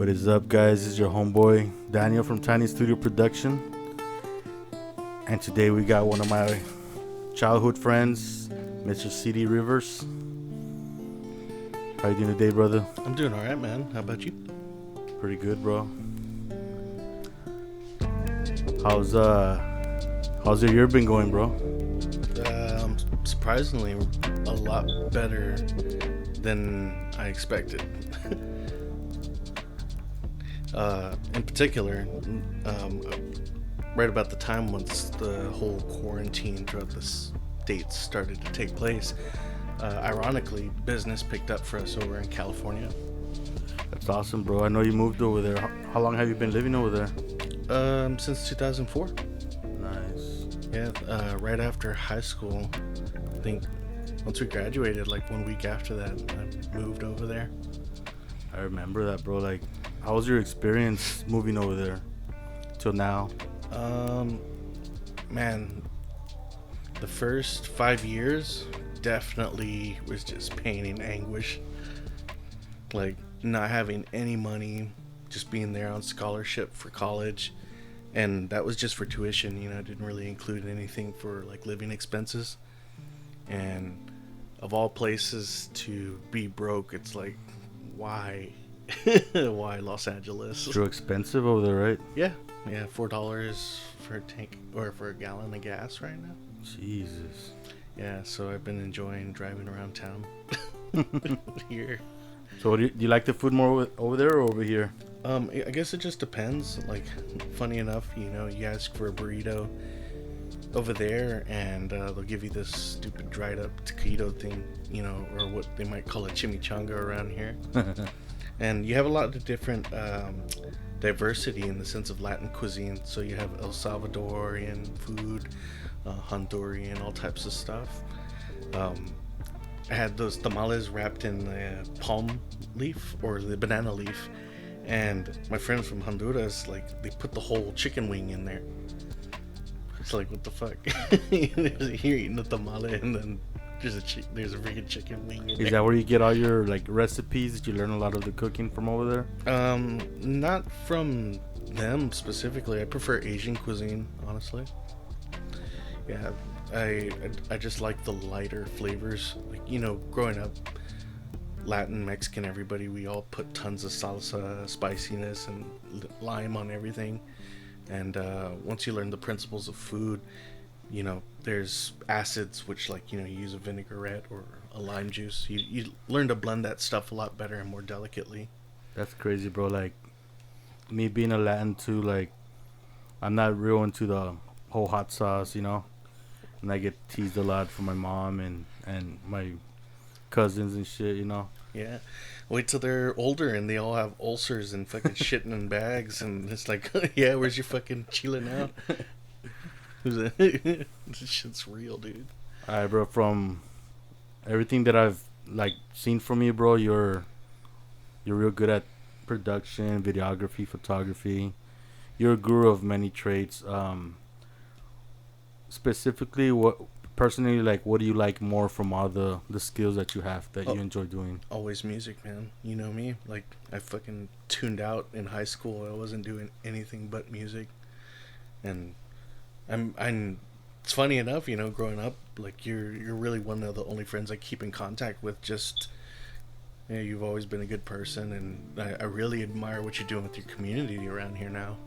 What is up, guys? This is your homeboy Daniel from Tiny Studio Production, and today we got one of my childhood friends, Mr. Seedyrivers. How you doing today, brother? I'm doing all right, man. How about you? Pretty good, bro. How's your year been going, bro? Surprisingly, a lot better than I expected. In particular, right about the time once the whole quarantine throughout the states started to take place, ironically, business picked up for us over in California. That's awesome, bro. I know you moved over there. How long have you been living over there? Since 2004. Nice. Yeah, right after high school. I think once we graduated, like 1 week after that, I moved over there. I remember that, bro. Like, how was your experience moving over there till now? Man, the first 5 years definitely was just pain and anguish. Like, not having any money, just being there on scholarship for college, and that was just for tuition, didn't really include anything for like living expenses. And of all places to be broke, it's like, why? Why Los Angeles? It's real expensive over there, right? Yeah, $4 for a tank or for a gallon of gas right now. Jesus. Yeah, so I've been enjoying driving around town here. So do you like the food more over there or over here? I guess it just depends. Like, funny enough, you ask for a burrito over there and they'll give you this stupid dried up taquito thing, or what they might call a chimichanga around here. And you have a lot of different diversity in the sense of Latin cuisine. So you have El Salvadorian food, Honduran, all types of stuff. I had those tamales wrapped in the palm leaf or the banana leaf, and my friends from Honduras, like, they put the whole chicken wing in there. It's like, what the fuck? You're eating a tamale and then there's a freaking chicken wing in there. Is that where you get all your like recipes? Did you learn a lot of the cooking from over there? Not from them specifically. I prefer Asian cuisine, honestly. Yeah, I just like the lighter flavors. Like, growing up, Latin, Mexican, everybody, we all put tons of salsa, spiciness, and lime on everything. And once you learn the principles of food, there's acids, which, like, you use a vinaigrette or a lime juice. You learn to blend that stuff a lot better and more delicately. That's crazy, bro. Like, me being a Latin too, like, I'm not real into the whole hot sauce, and I get teased a lot from my mom and my cousins and shit, Yeah. Wait till they're older and they all have ulcers and fucking shitting in bags, and it's like, yeah, where's your fucking chile now? This shit's real, dude. Alright, bro, from everything that I've like seen from you, bro, you're real good at production, videography, photography. You're a guru of many traits. Specifically, what do you like more from all the skills that you have that you enjoy doing? Always music, man. You know me. Like, I fucking tuned out in high school. I wasn't doing anything but music. And I'm it's funny enough, growing up, like, you're really one of the only friends I keep in contact with. Just, you've always been a good person, and I really admire what you're doing with your community around here now.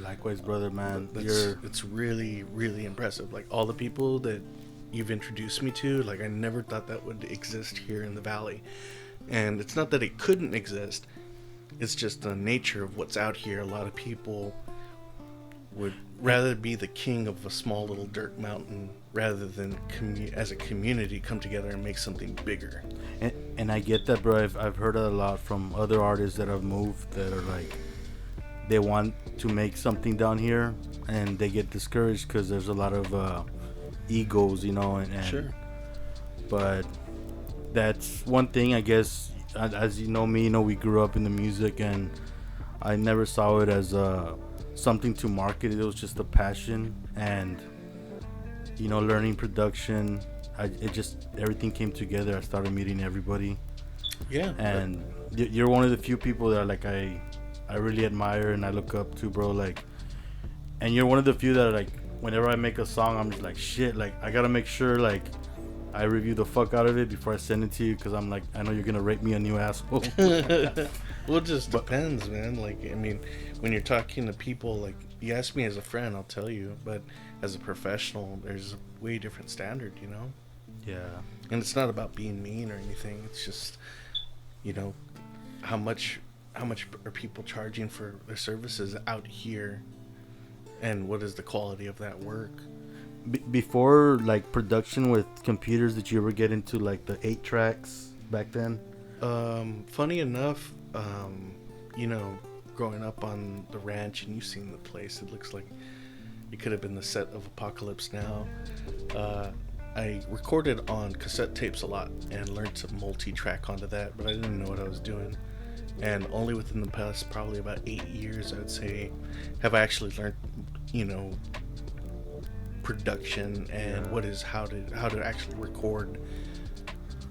Likewise, brother, man. It's really, really impressive. Like, all the people that you've introduced me to, like, I never thought that would exist here in the valley. And it's not that it couldn't exist, it's just the nature of what's out here. A lot of people would rather be the king of a small little dirt mountain rather than as a community come together and make something bigger. And I get that, bro. I've heard a lot from other artists that have moved that are like, they want to make something down here and they get discouraged because there's a lot of egos, and Sure. But that's one thing, I guess. As you know me, we grew up in the music, and I never saw it as something to market. It was just a passion, and learning production. Everything came together. I started meeting everybody. Yeah. And you're one of the few people that, like, I I really admire and I look up to, bro. Like, and you're one of the few that are like, whenever I make a song, I'm just like, shit. Like, I gotta make sure like I review the fuck out of it before I send it to you, because I'm like, I know you're gonna rate me a new asshole. Well, it just depends, man. Like, I mean, when you're talking to people, like, you ask me as a friend, I'll tell you, but as a professional, there's a way different standard, you know? Yeah. And it's not about being mean or anything. It's just, you know, how much are people charging for their services out here, and what is the quality of that work? Before like production with computers, did you ever get into like the 8 tracks back then? Funny enough, you know, growing up on the ranch, and you've seen the place, it looks like it could have been the set of Apocalypse Now. I recorded on cassette tapes a lot and learned to multi-track onto that, but I didn't know what I was doing. And only within the past probably about 8 years, I would say, have I actually learned, you know, production and how to actually record.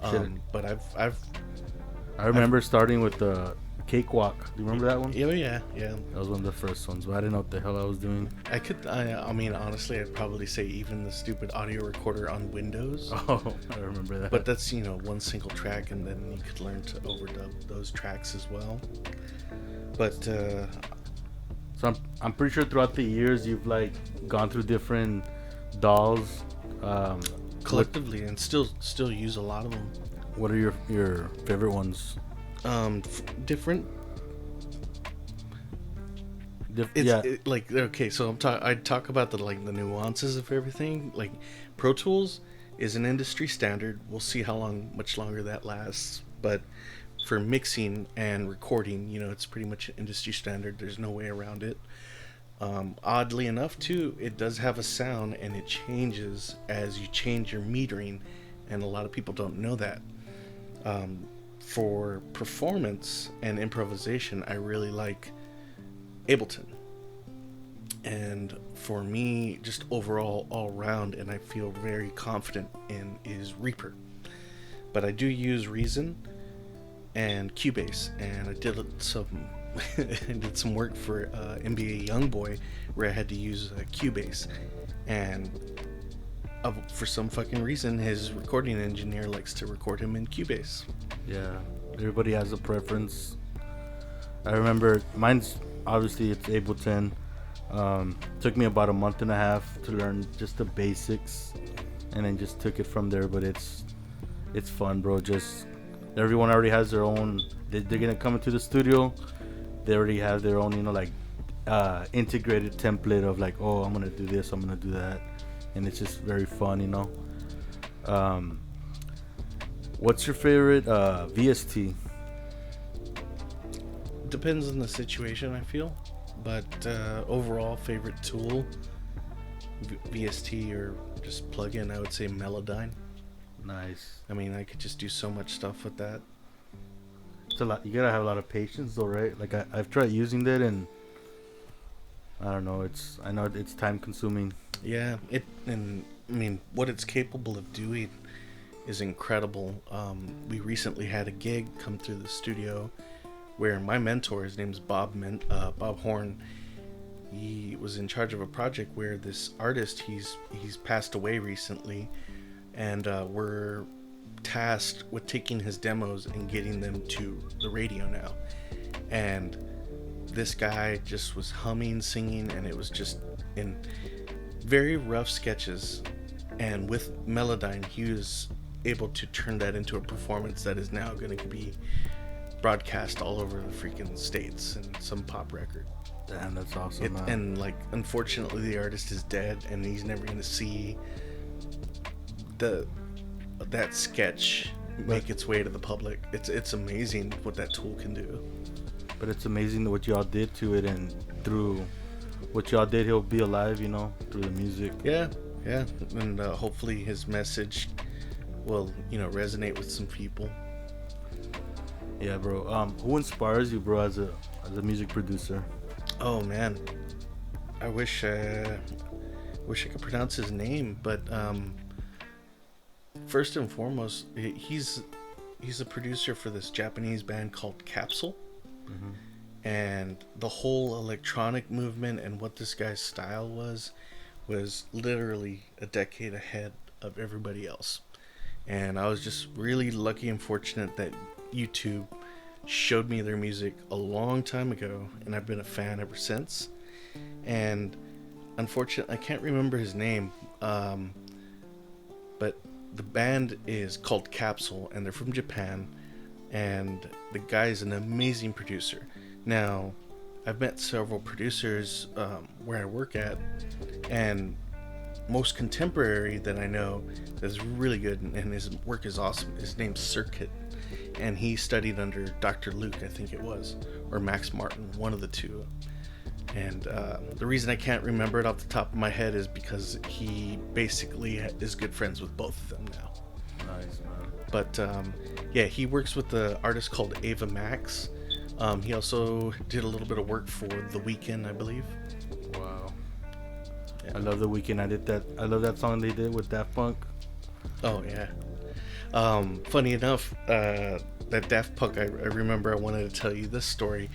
But I remember starting with the Cakewalk. Do you remember that one? Yeah. That was one of the first ones, but I didn't know what the hell I was doing. I mean, honestly, I'd probably say even the stupid audio recorder on Windows. Oh, I remember that. But that's, you know, one single track, and then you could learn to overdub those tracks as well. But so I'm pretty sure throughout the years you've like gone through different dolls, collectively, and still use a lot of them. What are your favorite ones? Different. Like, okay, so I talk about the nuances of everything. Like, Pro Tools is an industry standard. We'll see much longer that lasts. But for mixing and recording, you know, it's pretty much an industry standard. There's no way around it. Oddly enough, too, it does have a sound, and it changes as you change your metering, and a lot of people don't know that. For performance and improvisation, I really like Ableton. And for me, just overall, all round, and I feel very confident in, is Reaper. But I do use Reason and Cubase, and I did some work for NBA Youngboy where I had to use Cubase, and for some fucking reason his recording engineer likes to record him in Cubase. Yeah, everybody has a preference. I remember mine's obviously it's Ableton. Took me about a month and a half to learn just the basics, and then just took it from there. But it's fun, bro. Just everyone already has their own. They're gonna come into the studio. They already have their own, you know, like integrated template of like, oh, I'm gonna do this, I'm gonna do that, and it's just very fun, you know. What's your favorite VST? Depends on the situation, I feel, but overall favorite tool, VST or just plugin, I would say Melodyne. Nice. I mean, I could just do so much stuff with that. It's a lot. You gotta have a lot of patience, though, right? Like I've tried using that, and I don't know. I know it's time consuming. Yeah, and I mean, what it's capable of doing is incredible. We recently had a gig come through the studio where my mentor, his name's Bob Horn, he was in charge of a project where this artist, he's passed away recently, and we're tasked with taking his demos and getting them to the radio now. And this guy just was humming, singing, and it was just in very rough sketches. And with Melodyne, he was able to turn that into a performance that is now going to be broadcast all over the freaking states and some pop record. Damn, that's awesome. And like, unfortunately, the artist is dead, and he's never going to see that sketch make its way to the public. It's amazing what that tool can do. But it's amazing what y'all did to it, and through what y'all did, he'll be alive, you know, through the music. Yeah, and hopefully his message will, you know, resonate with some people. Yeah, bro. Who inspires you, bro, as a music producer? Oh man, I wish I could pronounce his name, but first and foremost, he's a producer for this Japanese band called Capsule. Mm-hmm. and the whole electronic movement and what this guy's style was literally a decade ahead of everybody else. And I was just really lucky and fortunate that YouTube showed me their music a long time ago, and I've been a fan ever since. And unfortunately, I can't remember his name, but the band is called Capsule, and they're from Japan, and the guy's an amazing producer. Now, I've met several producers where I work at, and most contemporary that I know is really good, and his work is awesome. His name's Circuit, and he studied under Dr. Luke, I think it was, or Max Martin, one of the two. And the reason I can't remember it off the top of my head is because he basically is good friends with both of them now. Nice, man. But yeah, he works with the artist called Ava Max. He also did a little bit of work for The Weeknd, I believe. Wow. Yeah. I love The Weeknd. I love that song they did with Daft Punk. Oh yeah. Funny enough, that Daft Punk, I remember I wanted to tell you this story.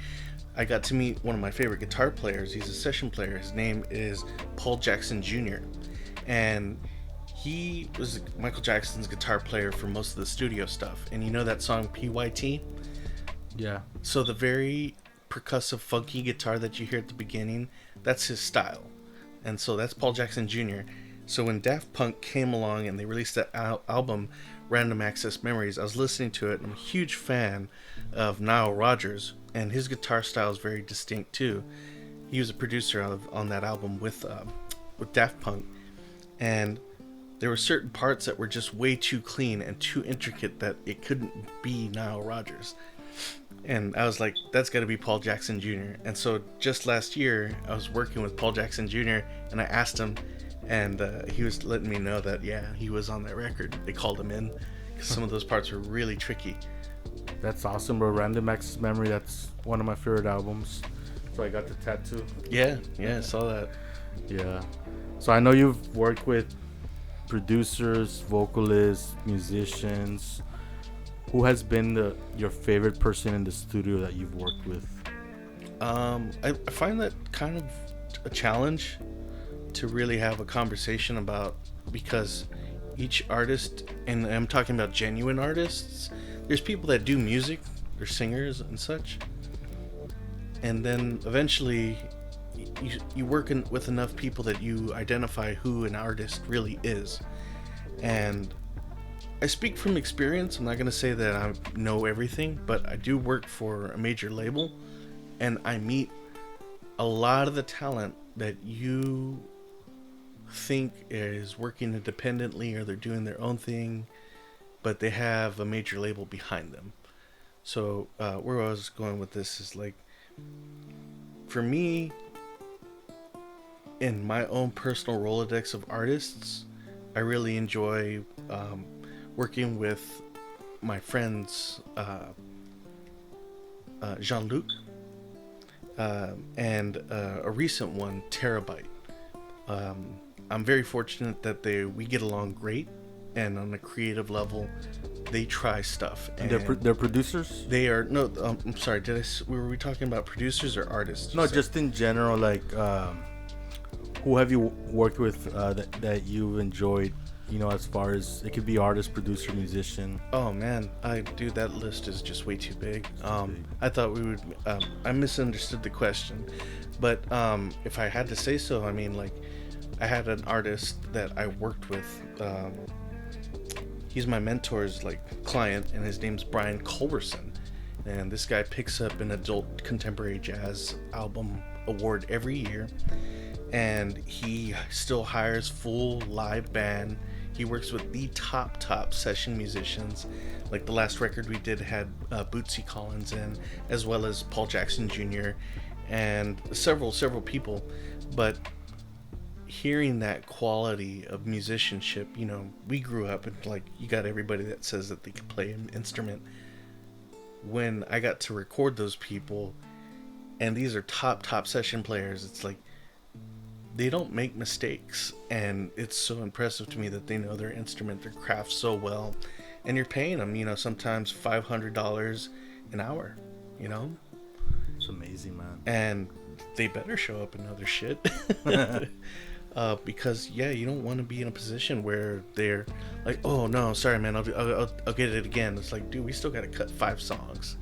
I got to meet one of my favorite guitar players. He's a session player. His name is Paul Jackson Jr. And he was Michael Jackson's guitar player for most of the studio stuff. And you know that song PYT? Yeah. So the very percussive, funky guitar that you hear at the beginning, that's his style. And so that's Paul Jackson Jr. So when Daft Punk came along and they released that album, Random Access Memories, I was listening to it. I'm a huge fan of Nile Rodgers, and his guitar style is very distinct too. He was a producer on that album with Daft Punk, and there were certain parts that were just way too clean and too intricate that it couldn't be Nile Rodgers. And I was like, that's got to be Paul Jackson Jr. And so just last year, I was working with Paul Jackson Jr., and I asked him, and he was letting me know that, yeah, he was on that record. They called him in because some of those parts were really tricky. That's awesome, bro. Random Access Memory, that's one of my favorite albums. So I got the tattoo. Yeah, I saw that. Yeah. So I know you've worked with producers, vocalists, musicians. Who has been your favorite person in the studio that you've worked with? I find that kind of a challenge to really have a conversation about, because each artist, and I'm talking about genuine artists, there's people that do music, they're singers and such, and then eventually you work with enough people that you identify who an artist really is. And I speak from experience. I'm not going to say that I know everything, but I do work for a major label, and I meet a lot of the talent that you think is working independently, or they're doing their own thing, but they have a major label behind them. So where I was going with this is, like, for me, in my own personal Rolodex of artists, I really enjoy working with my friends Jean-Luc and a recent one, Terabyte. I'm very fortunate that we get along great, and on a creative level, they try stuff. And they're producers? They are I'm sorry. Were we talking about producers or artists? No, just in general. Like, who have you worked with that you've enjoyed? You know, as far as it could be artist, producer, musician. Oh man, that list is just way too big. I thought we would. I misunderstood the question, but if I had to say so, I mean, like, I had an artist that I worked with. He's my mentor's client, and his name's Brian Culberson. And this guy picks up an adult contemporary jazz album award every year, and he still hires full live band. He works with the top session musicians. Like the last record we did had Bootsy Collins in, as well as Paul Jackson Jr. and several people. But hearing that quality of musicianship, you know, we grew up and you got everybody that says that they can play an instrument. When I got to record those people, and these are top session players, it's like they don't make mistakes, and it's so impressive to me that they know their instrument, their craft so well, and you're paying them, you know, sometimes $500 an hour, you know, It's amazing, man. And they better show up in other shit. Because yeah, you don't want to be in a position where they're like, oh no, sorry man, I'll get it again. It's like, dude, we still gotta cut 5 songs.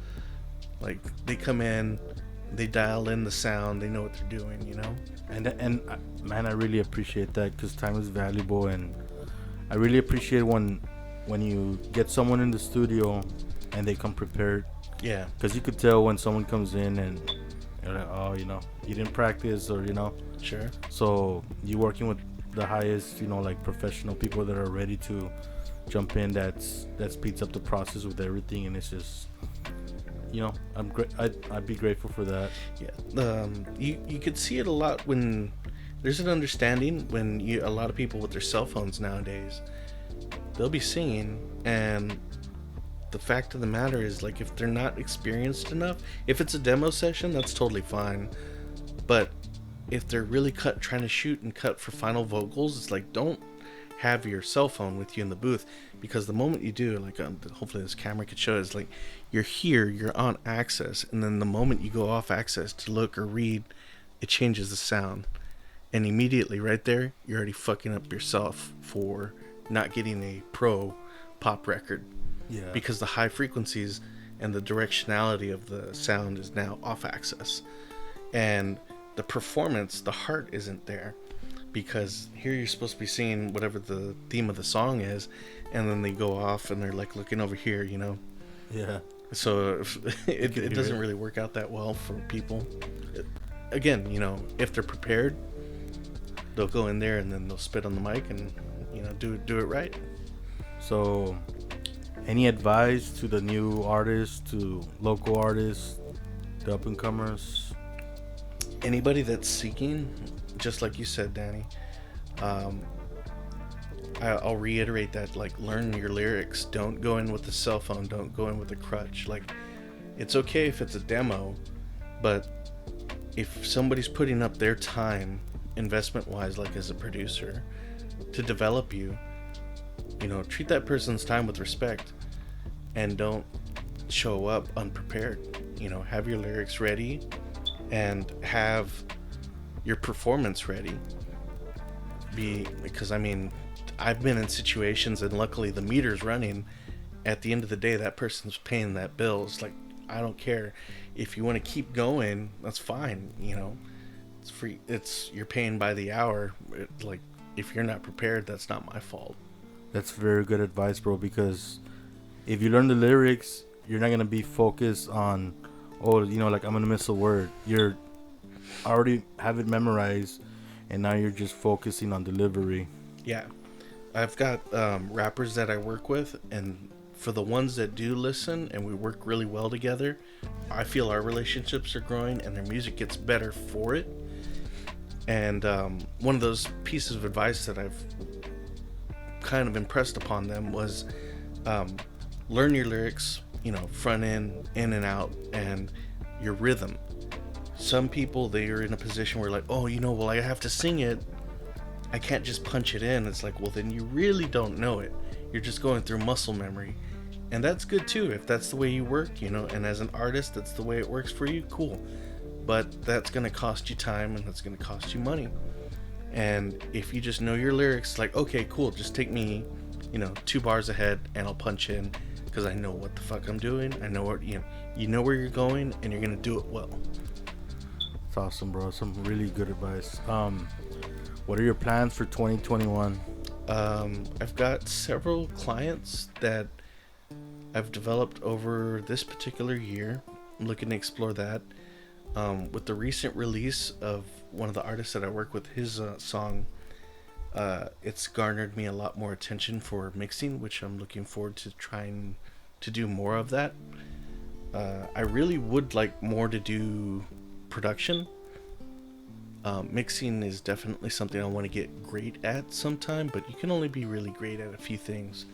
Like, they come in, they dial in the sound, they know what they're doing, you know. And man, I really appreciate that, because time is valuable, and I really appreciate when you get someone in the studio and they come prepared. Yeah, Because you could tell when someone comes in and you're like, oh, you didn't practice, or sure. So you working with the highest, like professional people that are ready to jump in. That speeds up the process with everything, and it's just, I'm great. I'd be grateful for that. Yeah, you could see it a lot when there's an understanding when a lot of people with their cell phones nowadays, they'll be singing, and the fact of the matter is, like, if they're not experienced enough, if it's a demo session, that's totally fine. But if they're really trying to shoot and cut for final vocals, it's like, don't have your cell phone with you in the booth, because the moment you do, like, hopefully this camera could show it, it's like you're here, you're on access, and then the moment you go off access to look or read, it changes the sound, and immediately right there, you're already fucking up yourself for not getting a pro pop record. Yeah. Because the high frequencies and the directionality of the sound is now off access, and the performance, the heart isn't there, because here you're supposed to be singing whatever the theme of the song is, and then they go off and they're like looking over here, Yeah. So it doesn't really work out that well for people. Again, if they're prepared, they'll go in there and then they'll spit on the mic and do it right. So, any advice to the new artists, to local artists, the up and comers? Anybody that's seeking, just like you said, Danny, I'll reiterate that, like, learn your lyrics. Don't go in with a cell phone. Don't go in with a crutch. Like, it's okay if it's a demo, but if somebody's putting up their time, investment-wise, like as a producer, to develop you, treat that person's time with respect, and don't show up unprepared. Have your lyrics ready, and have your performance ready. Because I've been in situations, and luckily the meter's running. At the end of the day, that person's paying that bill. It's like, I don't care if you want to keep going, that's fine. It's free. You're paying by the hour. Like, if you're not prepared, that's not my fault. That's very good advice, bro, because if you learn the lyrics, you're not going to be focused on, like, I'm going to miss a word. You're already have it memorized, and now you're just focusing on delivery. Yeah. I've got rappers that I work with, and for the ones that do listen and we work really well together, I feel our relationships are growing and their music gets better for it. And one of those pieces of advice that I've kind of impressed upon them was learn your lyrics, front end, in and out, and your rhythm. Some people, they are in a position where, like, oh, well, I have to sing it, I can't just punch it in. It's like, well, then you really don't know it. You're just going through muscle memory, and that's good too if that's the way you work, and as an artist, that's the way it works for you, cool. But that's going to cost you time, and that's going to cost you money. And if you just know your lyrics, like, okay, cool, just take me, 2 bars ahead, and I'll punch in, because I know what the fuck I'm doing. I know what, you know where you're going, and you're going to do it well. It's awesome, bro. Some really good advice. What are your plans for 2021? I've got several clients that I've developed over this particular year. I'm looking to explore that. With the recent release of one of the artists that I work with, his song, it's garnered me a lot more attention for mixing, which I'm looking forward to trying to do more of that. I really would like more to do production. Mixing is definitely something I want to get great at sometime, but you can only be really great at a few things.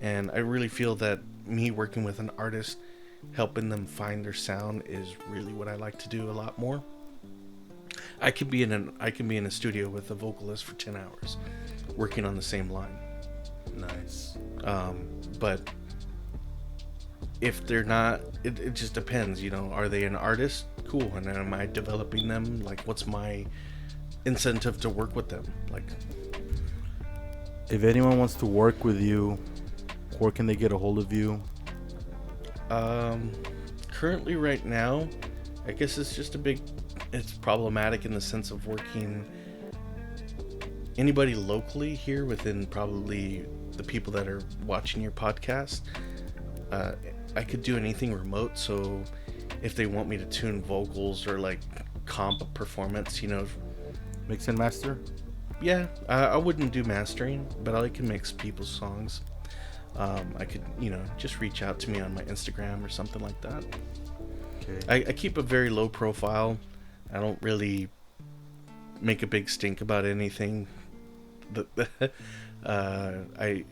And I really feel that me working with an artist, helping them find their sound, is really what I like to do a lot more. I can be in a studio with a vocalist for 10 hours working on the same line. Nice. But if they're not, it just depends, are they an artist? Cool. cool, and am I developing them? Like, what's my incentive to work with them? Like, if anyone wants to work with you, where can they get a hold of you? Currently right now, I guess it's problematic in the sense of working anybody locally here within probably the people that are watching your podcast. I could do anything remote, so if they want me to tune vocals or like comp a performance, Mix and master? yeah, I wouldn't do mastering, but I can mix people's songs. I could, just reach out to me on my Instagram or something like that. Okay. I keep a very low profile. I don't really make a big stink about anything. I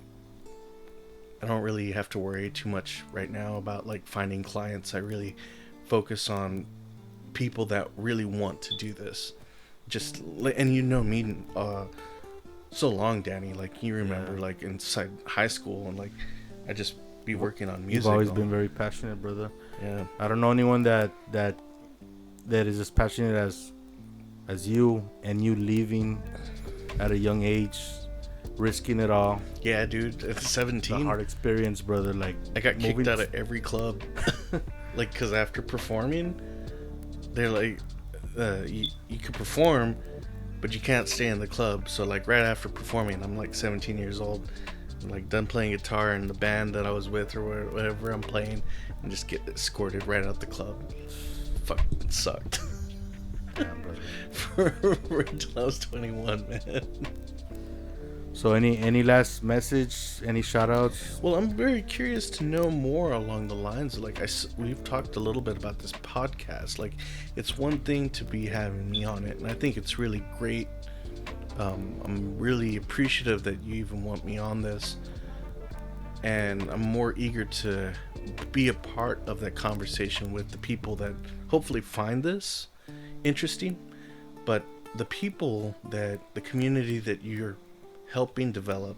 don't really have to worry too much right now about like finding clients. I really focus on people that really want to do this. And me so long, Danny. Like, you remember, like inside high school, and like I just be working on music. You've always been very passionate, brother. Yeah. I don't know anyone that is as passionate as you, and you leaving at a young age, risking it all. Yeah, dude. At 17, the hard experience, brother. Like, I got kicked out of every club, like, because after performing, they're like, you could perform, but you can't stay in the club. So like right after performing, I'm like 17 years old, I'm like done playing guitar in the band that I was with or whatever I'm playing, and just get escorted right out the club. Fucking sucked. Yeah, brother. for until I was 21, man. So any last message, any shout outs? Well, I'm very curious to know more along the lines of, like, we've talked a little bit about this podcast. Like, it's one thing to be having me on it, and I think it's really great. I'm really appreciative that you even want me on this, and I'm more eager to be a part of that conversation with the people that hopefully find this interesting. But the community that you're helping develop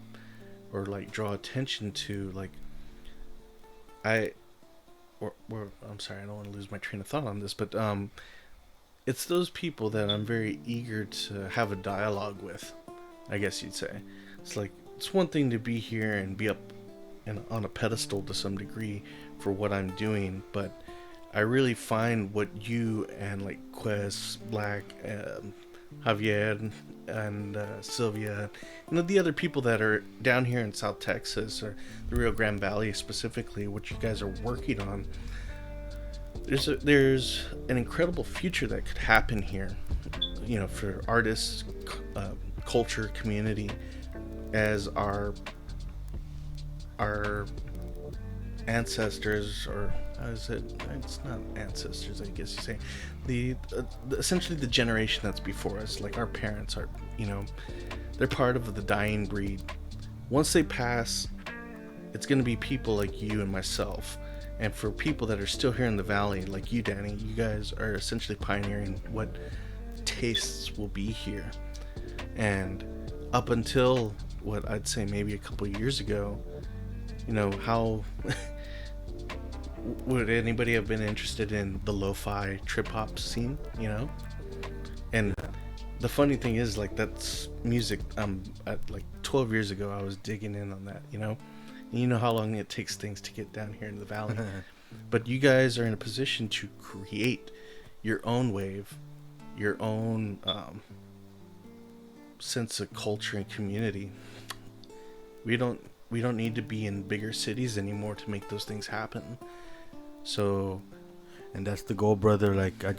or like draw attention to, like, I'm sorry, I don't want to lose my train of thought on this, but it's those people that I'm very eager to have a dialogue with, I guess you'd say. It's like, it's one thing to be here and be up and on a pedestal to some degree for what I'm doing, but I really find what you and like Quest, Black, Javier, and Sylvia, the other people that are down here in South Texas or the Rio Grande Valley specifically, what you guys are working on, there's an incredible future that could happen here, for artists, culture, community, as our ancestors, or how is it? It's not ancestors, I guess you say. Essentially the generation that's before us, like our parents are, they're part of the dying breed. Once they pass, it's going to be people like you and myself. And for people that are still here in the valley, like you, Danny, you guys are essentially pioneering what tastes will be here. And up until what I'd say maybe a couple years ago, how would anybody have been interested in the lo-fi trip hop scene, And the funny thing is, like, that's music. At like 12 years ago, I was digging in on that, And you know how long it takes things to get down here in the valley. But you guys are in a position to create your own wave, your own sense of culture and community. We don't need to be in bigger cities anymore to make those things happen. So, and that's the goal, brother. Like, I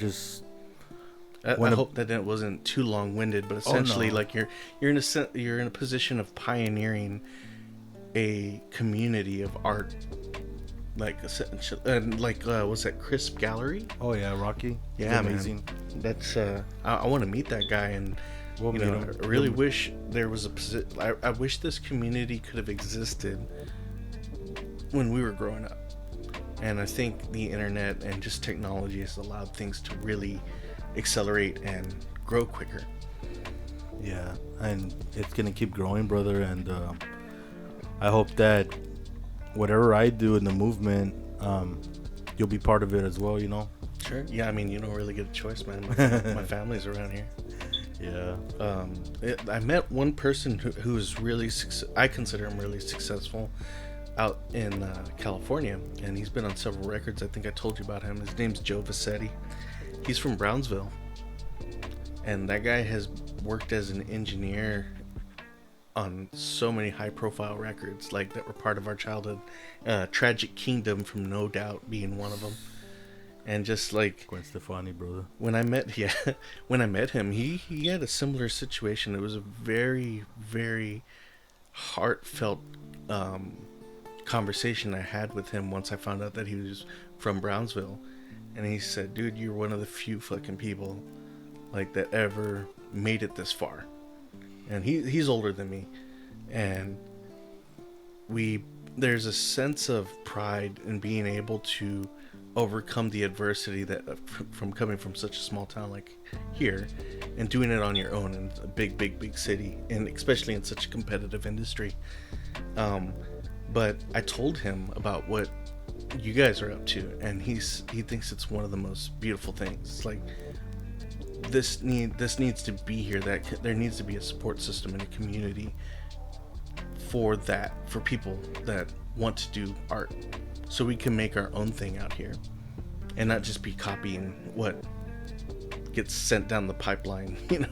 hope that it wasn't too long-winded, but essentially, like, you're in a position of pioneering a community of art, like, and like, what's that, Crisp Gallery? Oh yeah, Rocky. Yeah, amazing. Man. That's I want to meet that guy, and we'll meet him. I really wish there was I wish this community could have existed when we were growing up. And I think the internet and just technology has allowed things to really accelerate and grow quicker. Yeah, and it's gonna keep growing, brother. And I hope that whatever I do in the movement, you'll be part of it as well. Sure. Yeah, I mean, you don't really get a choice, man. My family's around here. Yeah. I met one person who is really I consider him really successful out in California, and he's been on several records. I think I told you about him. His name's Joe Vassetti. He's from Brownsville, and that guy has worked as an engineer on so many high-profile records, like that were part of our childhood. Tragic Kingdom from No Doubt being one of them. And just like Gwen Stefani, brother. when I met him, he had a similar situation. It was a very, very heartfelt conversation I had with him once I found out that he was from Brownsville. And he said, dude, you're one of the few fucking people like that ever made it this far. And he's older than me. And there's a sense of pride in being able to overcome the adversity that from coming from such a small town like here and doing it on your own in a big city, and especially in such a competitive industry. But I told him about what you guys are up to, and he thinks it's one of the most beautiful things. It's like this needs to be here. That there needs to be a support system in a community for people that want to do art, so we can make our own thing out here and not just be copying what gets sent down the pipeline, you know.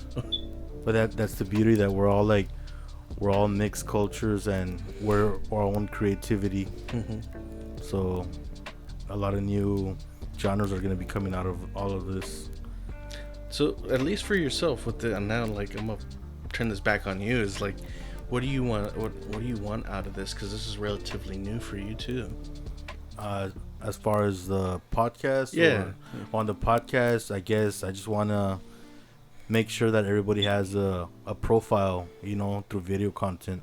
But that's the beauty, that we're all mixed cultures, and we're our own creativity. Mm-hmm. So a lot of new genres are going to be coming out of all of this. So at least for yourself, and now like I'm gonna turn this back on you, is like, what do you want? What do you want out of this? Because this is relatively new for you too. As far as the podcast, yeah. On the podcast, I guess I just want to make sure that everybody has a profile, you know, through video content.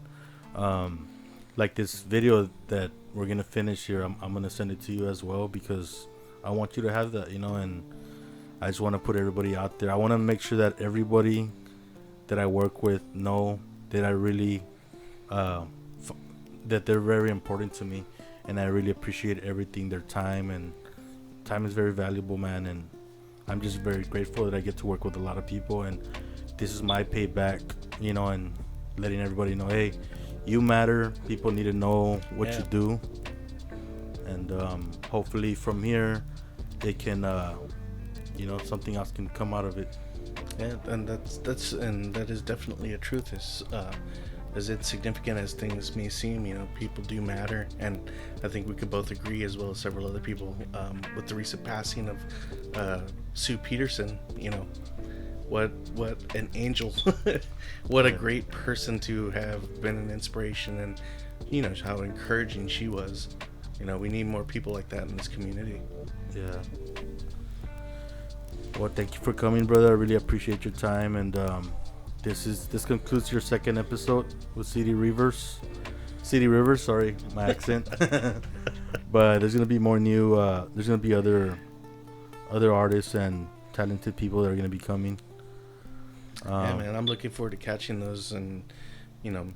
Like this video that we're gonna finish here, I'm gonna send it to you as well, because I want you to have that, you know. And I just want to put everybody out there. I want to make sure that everybody that I work with know that I really that they're very important to me, and I really appreciate everything, their time, and time is very valuable, man. And I'm just very grateful that I get to work with a lot of people, and this is my payback, you know, and letting everybody know, hey, you matter. People need to know what you do, and hopefully from here they can, you know, something else can come out of it. Yeah, and that is definitely a truth. As insignificant as things may seem, you know, people do matter, and I think we could both agree, as well as several other people, with the recent passing of Sue Peterson. You know, what an angel, what a great person to have been an inspiration, and you know how encouraging she was. You know, we need more people like that in this community. Yeah. Well, thank you for coming, brother. I really appreciate your time, and this concludes your second episode with Seedyrivers. Seedyrivers, sorry, my accent. But there's gonna be more new. There's gonna be other artists and talented people that are gonna be coming. Yeah, man, I'm looking forward to catching those, and you know,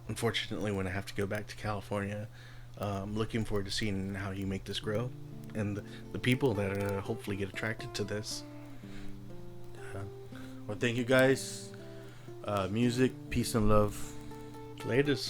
unfortunately when I have to go back to California, I'm looking forward to seeing how you make this grow, and the people that hopefully get attracted to this. Well, thank you guys. Music, peace, and love. Latest.